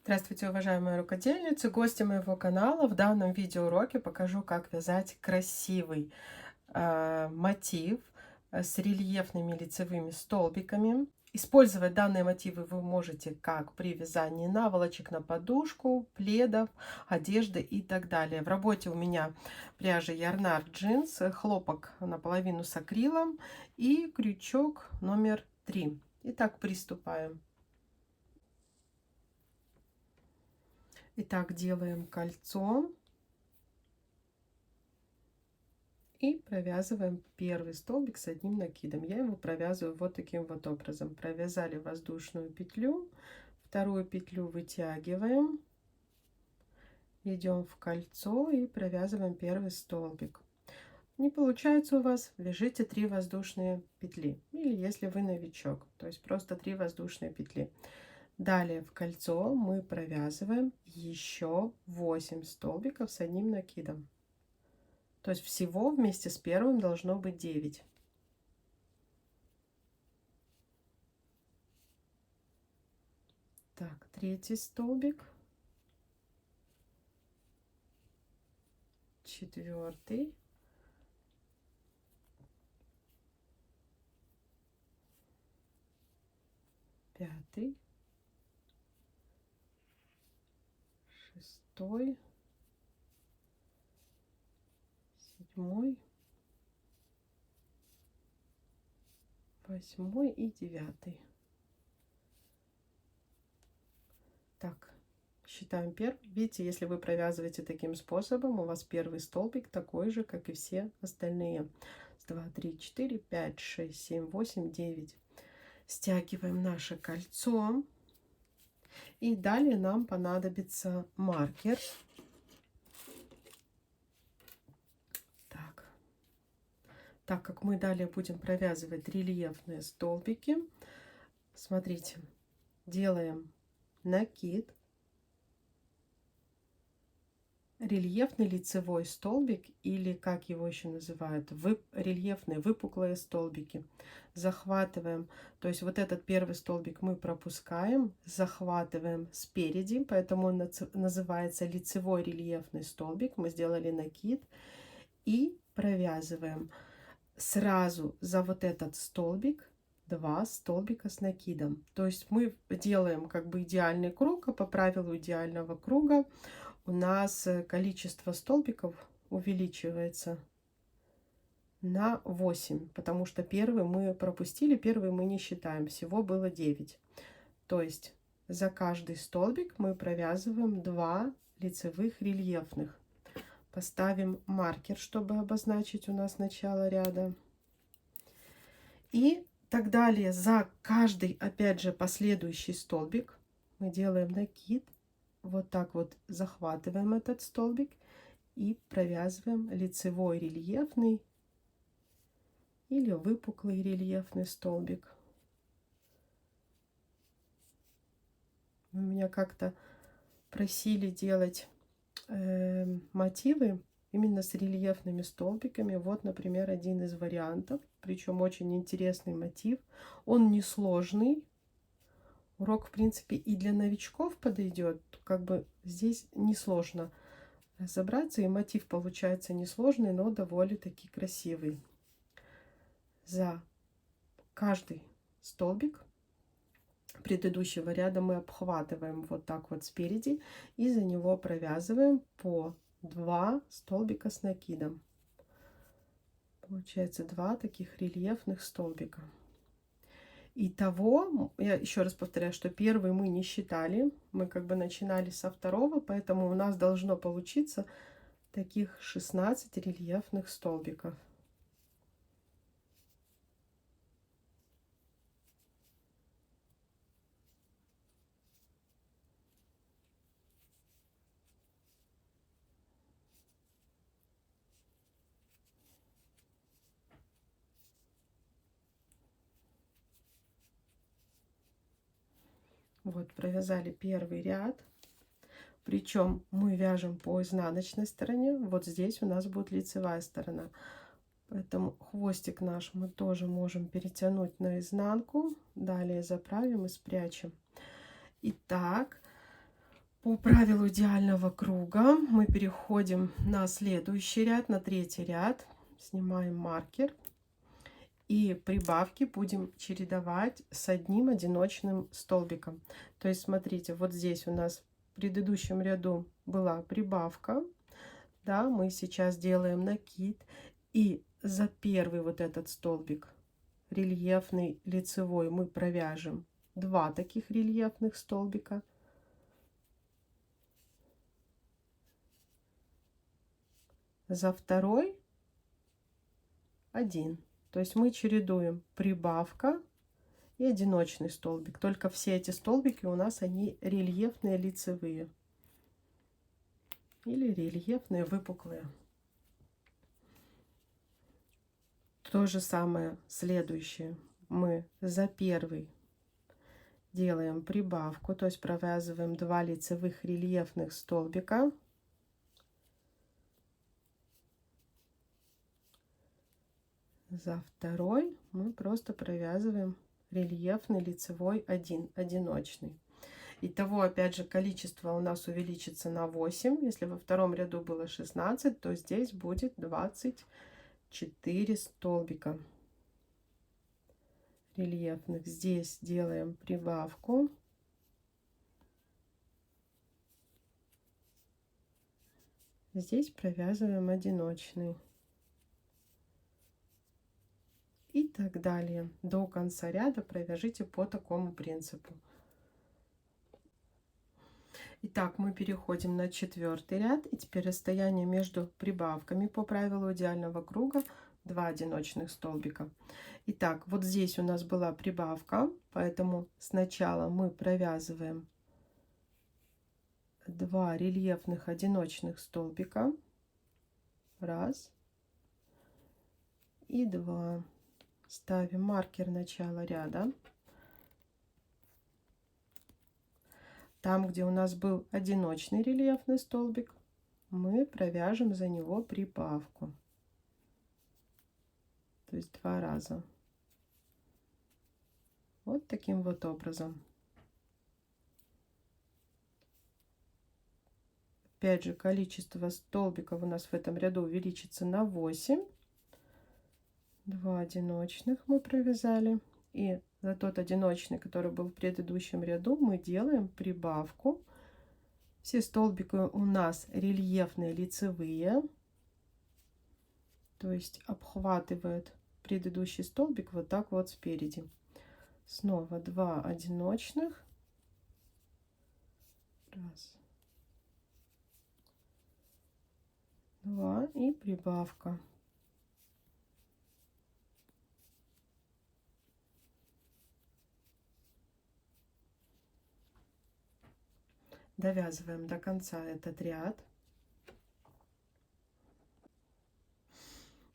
Здравствуйте, уважаемые рукодельницы, гости моего канала. В данном видеоуроке покажу, как вязать красивый мотив с рельефными лицевыми столбиками. Использовать данные мотивы вы можете как при вязании наволочек на подушку, пледов, одежды и так далее. В работе у меня пряжа Yarnart Jeans, хлопок наполовину с акрилом и крючок номер 3. Итак, приступаем. Итак, делаем кольцо и провязываем первый столбик с одним накидом. Я его провязываю вот таким вот образом. Провязали воздушную петлю, вторую петлю вытягиваем, идем в кольцо и провязываем первый столбик. Не получается у вас, вяжите 3 воздушные петли, или если вы новичок, то есть просто 3 воздушные петли. Далее в кольцо мы провязываем еще 8 столбиков с одним накидом. То есть всего вместе с первым должно быть 9. Так, третий столбик, четвертый, пятый, шестой, седьмой, восьмой и девятый. Так, считаем первый. Видите, если вы провязываете таким способом, у вас первый столбик такой же, как и все остальные. 2, 3, 4, 5, 6, 7, 8, 9. Стягиваем наше кольцо. И далее нам понадобится маркер. Так как мы далее будем провязывать рельефные столбики, смотрите, делаем накид, рельефный лицевой столбик, или как его еще называют, рельефные выпуклые столбики. Захватываем, то есть вот этот первый столбик мы пропускаем, захватываем спереди, поэтому он называется лицевой рельефный столбик. Мы сделали накид и провязываем сразу за вот этот столбик 2 столбика с накидом. То есть мы делаем как бы идеальный круг, а по правилу идеального круга у нас количество столбиков увеличивается на 8, потому что первый мы пропустили, первый мы не считаем, всего было 9. То есть за каждый столбик мы провязываем 2 лицевых рельефных. Поставим маркер, чтобы обозначить у нас начало ряда. И так далее за каждый, опять же, последующий столбик мы делаем накид. Вот так вот захватываем этот столбик и провязываем лицевой рельефный или выпуклый рельефный столбик. У меня как-то просили делать мотивы именно с рельефными столбиками. Вот, например, один из вариантов, причем очень интересный мотив. Он несложный. Урок, в принципе, и для новичков подойдет. Как бы здесь несложно разобраться, и мотив получается несложный, но довольно-таки красивый. За каждый столбик предыдущего ряда мы обхватываем вот так вот спереди и за него провязываем по 2 столбика с накидом. Получается 2 таких рельефных столбика. Итого, я еще раз повторяю, что первый мы не считали, мы как бы начинали со второго, поэтому у нас должно получиться таких 16 рельефных столбиков. Вот, провязали первый ряд. Причем мы вяжем по изнаночной стороне. Вот здесь у нас будет лицевая сторона. Поэтому хвостик наш мы тоже можем перетянуть на изнанку. Далее заправим и спрячем. Итак, По правилу идеального круга мы переходим на следующий ряд, на третий ряд. Снимаем маркер. И прибавки будем чередовать с одним одиночным столбиком. То есть, смотрите, вот здесь у нас в предыдущем ряду была прибавка. Да, мы сейчас делаем накид. И за первый вот этот столбик рельефный лицевой мы провяжем 2 таких рельефных столбика. За второй 1. То есть мы чередуем прибавка и одиночный столбик. Только все эти столбики у нас они рельефные лицевые или рельефные выпуклые. То же самое следующее. Мы за первый делаем прибавку, то есть провязываем 2 лицевых рельефных столбика. За второй мы просто провязываем рельефный лицевой 1, одиночный. Итого, опять же, количество у нас увеличится на 8. Если во втором ряду было 16, то здесь будет 24 столбика рельефных. Здесь делаем прибавку. Здесь провязываем одиночный. И так далее. До конца ряда провяжите по такому принципу. Итак, мы переходим на 4-й ряд. И теперь расстояние между прибавками по правилу идеального круга 2 одиночных столбика. Итак, вот здесь у нас была прибавка, поэтому сначала мы провязываем 2 рельефных одиночных столбика. 1 и 2. Ставим маркер начала ряда. Там, где у нас был одиночный рельефный столбик, мы провяжем за него прибавку. То есть 2 раза. Вот таким вот образом. Опять же, количество столбиков у нас в этом ряду увеличится на 8. 2 одиночных мы провязали. И за тот одиночный, который был в предыдущем ряду, мы делаем прибавку. Все столбики у нас рельефные лицевые. То есть обхватывают предыдущий столбик вот так вот спереди. Снова 2 одиночных. 1, 2 и прибавка. Довязываем до конца этот ряд.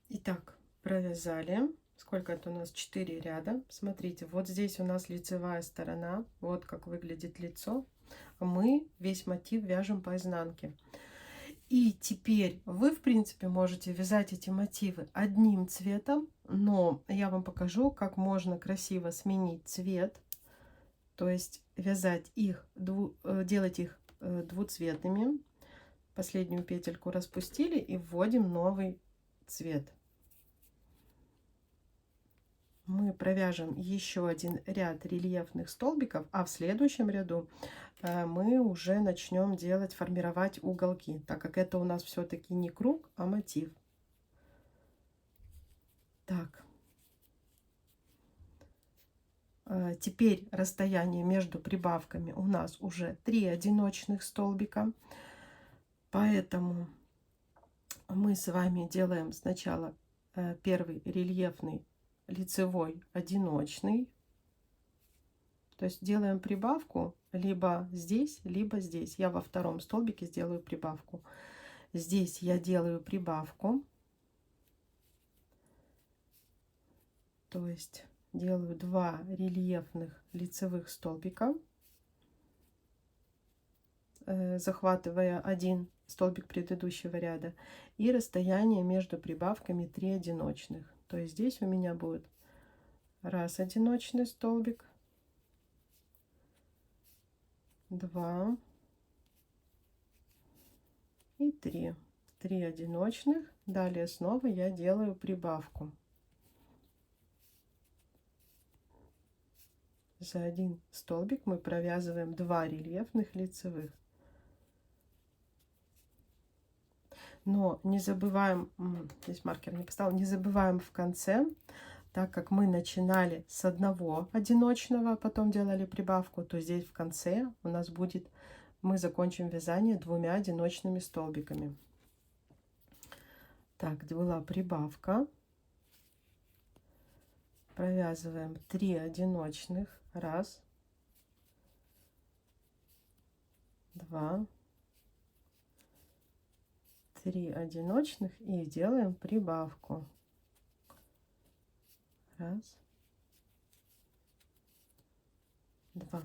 Итак, провязали. Сколько это у нас? 4 ряда. Смотрите, вот здесь у нас лицевая сторона. Вот как выглядит лицо. Мы весь мотив вяжем по изнанке. И теперь вы, в принципе, можете вязать эти мотивы одним цветом, но я вам покажу, как можно красиво сменить цвет. То есть вязать их, делать их двуцветными. Последнюю петельку распустили и вводим новый цвет. Мы провяжем еще один ряд рельефных столбиков, а в следующем ряду мы уже начнем формировать уголки, так как это у нас все-таки не круг, а мотив. Так. Теперь расстояние между прибавками у нас уже 3 одиночных столбика. Поэтому мы с вами делаем сначала первый рельефный лицевой одиночный. То есть делаем прибавку либо здесь, либо здесь. Я во втором столбике сделаю прибавку. Здесь я делаю прибавку. То есть делаю 2 рельефных лицевых столбика, захватывая один столбик предыдущего ряда, и расстояние между прибавками 3 одиночных. То есть здесь у меня будет 1 одиночный столбик, 2, 3. 3 одиночных. Далее снова я делаю прибавку. За один столбик мы провязываем 2 рельефных лицевых. Но не забываем, здесь маркер не поставил, не забываем в конце, так как мы начинали с одного одиночного, потом делали прибавку, то здесь в конце у нас будет, мы закончим вязание 2 одиночными столбиками. Так, была прибавка. Провязываем 3 одиночных. 1, 2, 3 одиночных и делаем прибавку. 1, 2.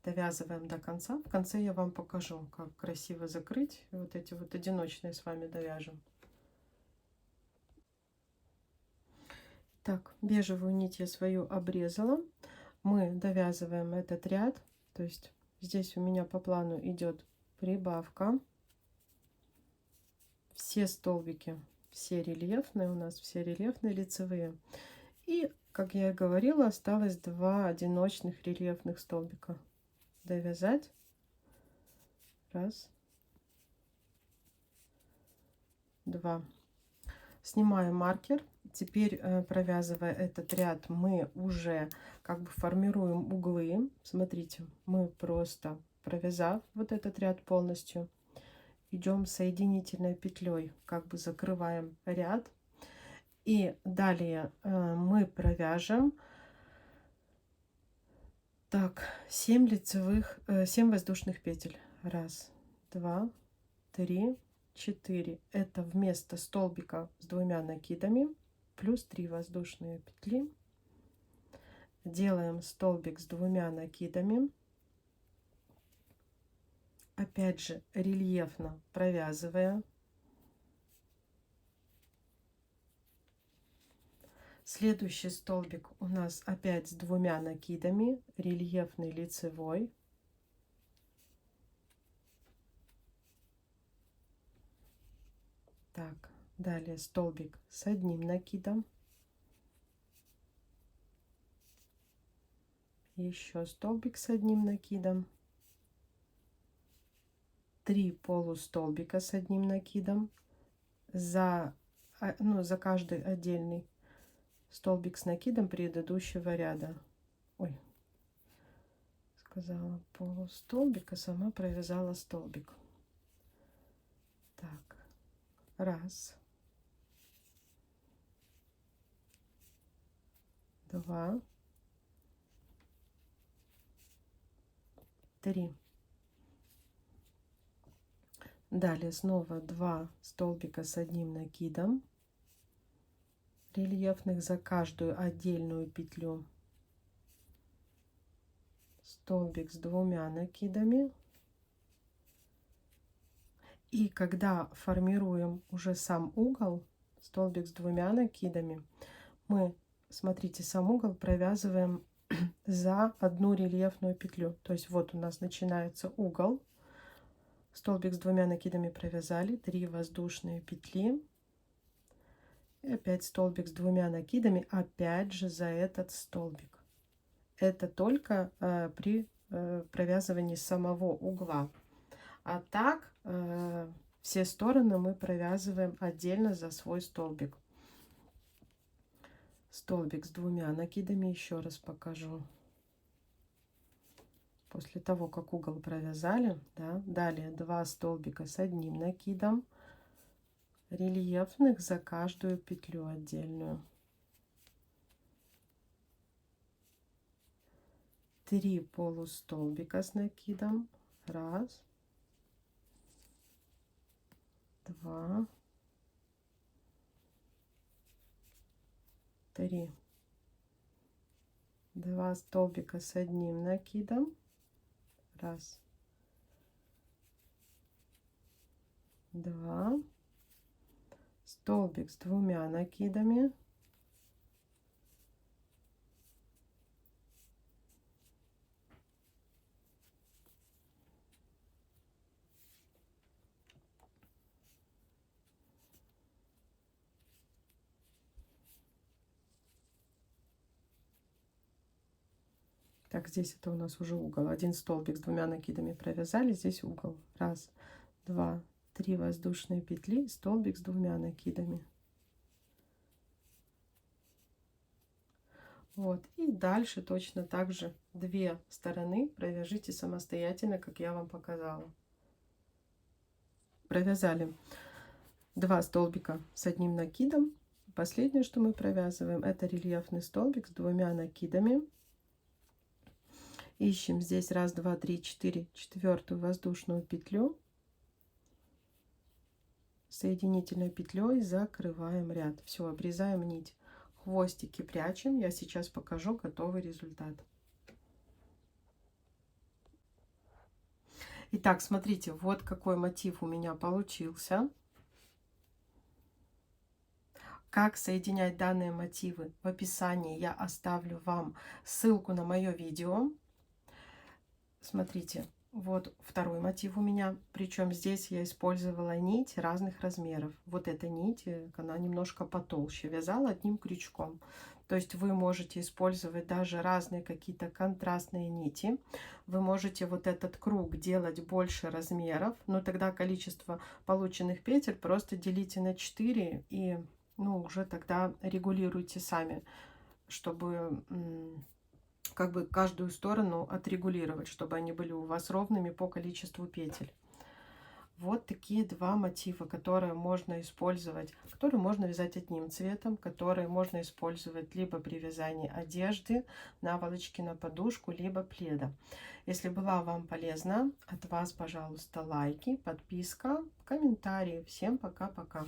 Довязываем до конца. В конце я вам покажу, как красиво закрыть. Вот эти вот одиночные с вами довяжем. Так, бежевую нить я свою обрезала. Мы довязываем этот ряд. То есть здесь у меня по плану идет прибавка. Все столбики, все рельефные у нас, все рельефные лицевые. И, как я и говорила, осталось 2 одиночных рельефных столбика. Довязать. 1, 2. Снимаем маркер. Теперь, провязывая этот ряд, мы уже как бы формируем углы. Смотрите, мы просто провязав вот этот ряд полностью, идем соединительной петлей, как бы закрываем ряд. И далее мы провяжем так 7 лицевых, 7 воздушных петель. 1, 2, 3, 4. Это вместо столбика с 2 накидами плюс 3 воздушные петли. Делаем столбик с 2 накидами. Опять же рельефно провязывая. Следующий столбик у нас опять с 2 накидами, рельефный лицевой. Так, далее столбик с 1 накидом. Еще столбик с 1 накидом. 3 полустолбика с 1 накидом. За каждый отдельный столбик с накидом предыдущего ряда. Ой, сказала полустолбика, сама провязала столбик. Так, 1, 2, 3. Далее снова 2 столбика с 1 накидом рельефных за каждую отдельную петлю. Столбик с 2 накидами. И когда формируем уже сам угол, столбик с 2 накидами, мы, смотрите, сам угол провязываем за одну рельефную петлю. То есть вот у нас начинается угол. Столбик с 2 накидами провязали, 3 воздушные петли. И опять столбик с 2 накидами, опять же за этот столбик. Это только при провязывании самого угла. А так все стороны мы провязываем отдельно за свой столбик. Столбик с 2 накидами, еще раз покажу. После того, как угол провязали, да, далее 2 столбика с 1 накидом, рельефных за каждую петлю отдельную. 3 полустолбика с накидом. 1, 2, 3. 2 столбика с 1 накидом. 1, 2. Столбик с 2 накидами. Так, здесь это у нас уже угол. Один столбик с 2 накидами провязали, здесь угол. Раз, два, 3 воздушные петли, столбик с 2 накидами. Вот, и дальше точно так же 2 стороны провяжите самостоятельно, как я вам показала. Провязали 2 столбика с 1 накидом. Последнее, что мы провязываем, это рельефный столбик с 2 накидами. Ищем здесь 1, 2, 3, 4, 4-ю воздушную петлю. Соединительной петлей закрываем ряд. Все, обрезаем нить. Хвостики прячем. Я сейчас покажу готовый результат. Итак, смотрите, вот какой мотив у меня получился. Как соединять данные мотивы, в описании я оставлю вам ссылку на мое видео. Смотрите, вот второй мотив у меня, причем здесь я использовала нить разных размеров. Вот эта нить, она немножко потолще, вязала одним крючком. То есть вы можете использовать даже разные какие-то контрастные нити. Вы можете вот этот круг делать больше размеров, но тогда количество полученных петель просто делите на 4 и ну, уже тогда регулируйте сами, чтобы как бы каждую сторону отрегулировать, чтобы они были у вас ровными по количеству петель. Вот такие 2 мотива, которые можно использовать, которые можно вязать одним цветом, которые можно использовать либо при вязании одежды, наволочки на подушку, либо пледа. Если была вам полезна, от вас, пожалуйста, лайки, подписка, комментарии. Всем пока-пока.